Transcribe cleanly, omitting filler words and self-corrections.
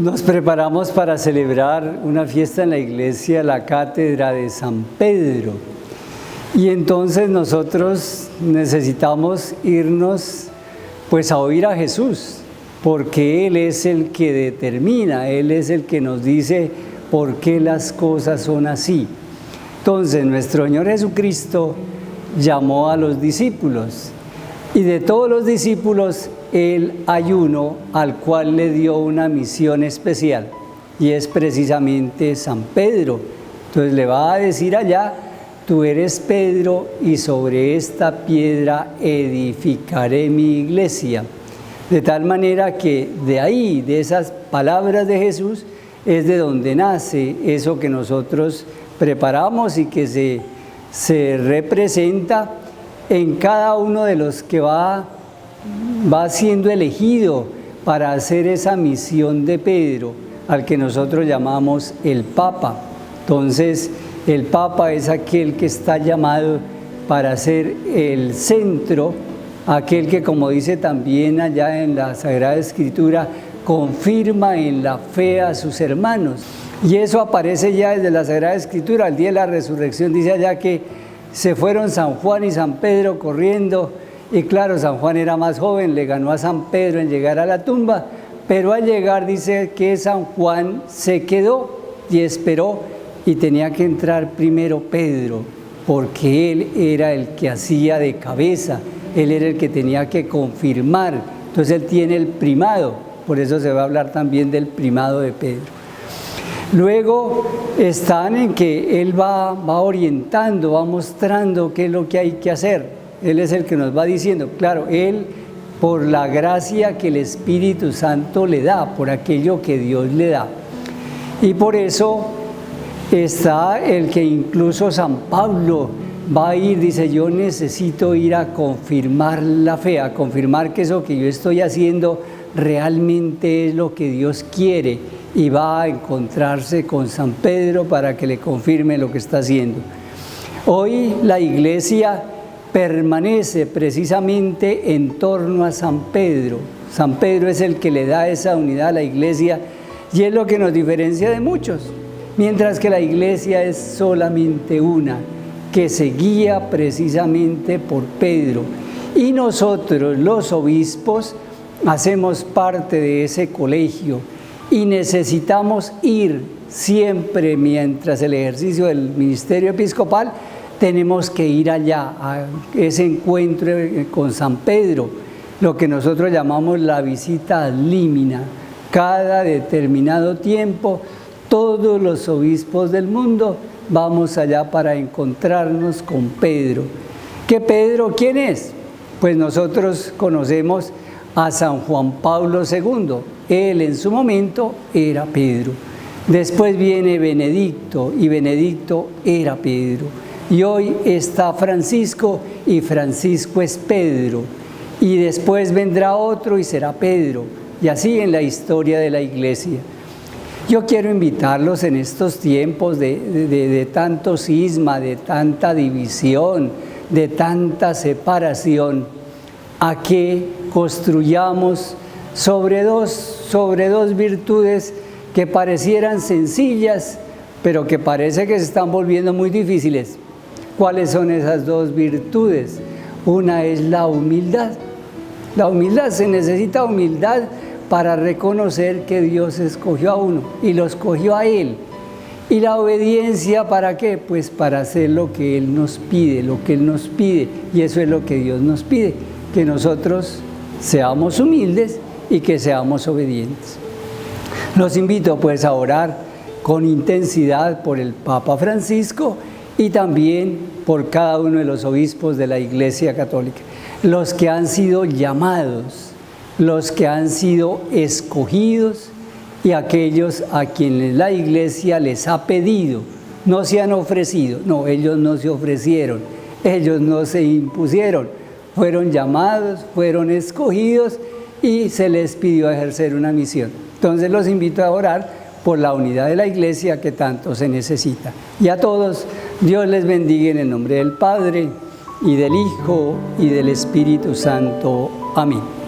Nos preparamos para celebrar una fiesta en la iglesia, la cátedra de San Pedro. Y entonces nosotros necesitamos irnos pues a oír a Jesús, porque Él es el que determina, Él es el que nos dice por qué las cosas son así. Entonces nuestro Señor Jesucristo llamó a los discípulos y de todos los discípulos Él hay uno al cual le dio una misión especial y es precisamente San Pedro. Entonces le va a decir allá: tú eres Pedro y sobre esta piedra edificaré mi iglesia. De tal manera que de ahí, de esas palabras de Jesús, es de donde nace eso que nosotros preparamos y que se representa en cada uno de los que va siendo elegido para hacer esa misión de Pedro, al que nosotros llamamos el Papa. Entonces, el Papa es aquel que está llamado para ser el centro, aquel que, como dice también allá en la Sagrada Escritura, confirma en la fe a sus hermanos. Y eso aparece ya desde la Sagrada Escritura. Al día de la resurrección dice allá que se fueron San Juan y San Pedro corriendo, y claro, San Juan era más joven, le ganó a San Pedro en llegar a la tumba, pero al llegar dice que San Juan se quedó y esperó, y tenía que entrar primero Pedro, porque él era el que hacía de cabeza, él era el que tenía que confirmar, entonces él tiene el primado, por eso se va a hablar también del primado de Pedro. Luego están en que él va orientando, va mostrando qué es lo que hay que hacer. Él es el que nos va diciendo, claro, él por la gracia que el Espíritu Santo le da, por aquello que Dios le da. Y por eso está el que incluso San Pablo va a ir, dice: yo necesito ir a confirmar la fe, a confirmar que eso que yo estoy haciendo realmente es lo que Dios quiere, y va a encontrarse con San Pedro para que le confirme lo que está haciendo. Hoy la iglesia permanece precisamente en torno a San Pedro. San Pedro es el que le da esa unidad a la iglesia y es lo que nos diferencia de muchos, mientras que la iglesia es solamente una, que se guía precisamente por Pedro. Y nosotros, los obispos, hacemos parte de ese colegio y necesitamos ir siempre, mientras el ejercicio del ministerio episcopal, tenemos que ir allá, a ese encuentro con San Pedro, lo que nosotros llamamos la visita ad limina. Cada determinado tiempo, todos los obispos del mundo vamos allá para encontrarnos con Pedro. ¿Qué Pedro quién es? Pues nosotros conocemos a San Juan Pablo II. Él en su momento era Pedro. Después viene Benedicto y Benedicto era Pedro. Y hoy está Francisco y Francisco es Pedro. Y después vendrá otro y será Pedro. Y así en la historia de la iglesia. Yo quiero invitarlos en estos tiempos de tanto cisma, de tanta división, de tanta separación, a que construyamos sobre dos virtudes que parecieran sencillas, pero que parece que se están volviendo muy difíciles. ¿Cuáles son esas dos virtudes? Una es la humildad. La humildad, se necesita humildad para reconocer que Dios escogió a uno y lo escogió a Él. Y la obediencia, ¿para qué? Pues para hacer lo que Él nos pide, y eso es lo que Dios nos pide, que nosotros seamos humildes y que seamos obedientes. Los invito pues a orar con intensidad por el Papa Francisco y también por cada uno de los obispos de la Iglesia Católica, los que han sido llamados, los que han sido escogidos y aquellos a quienes la Iglesia les ha pedido, no se han ofrecido, no, ellos no se ofrecieron, ellos no se impusieron, fueron llamados, fueron escogidos y se les pidió ejercer una misión. Entonces los invito a orar por la unidad de la iglesia que tanto se necesita. Y a todos, Dios les bendiga en el nombre del Padre, y del Hijo, y del Espíritu Santo. Amén.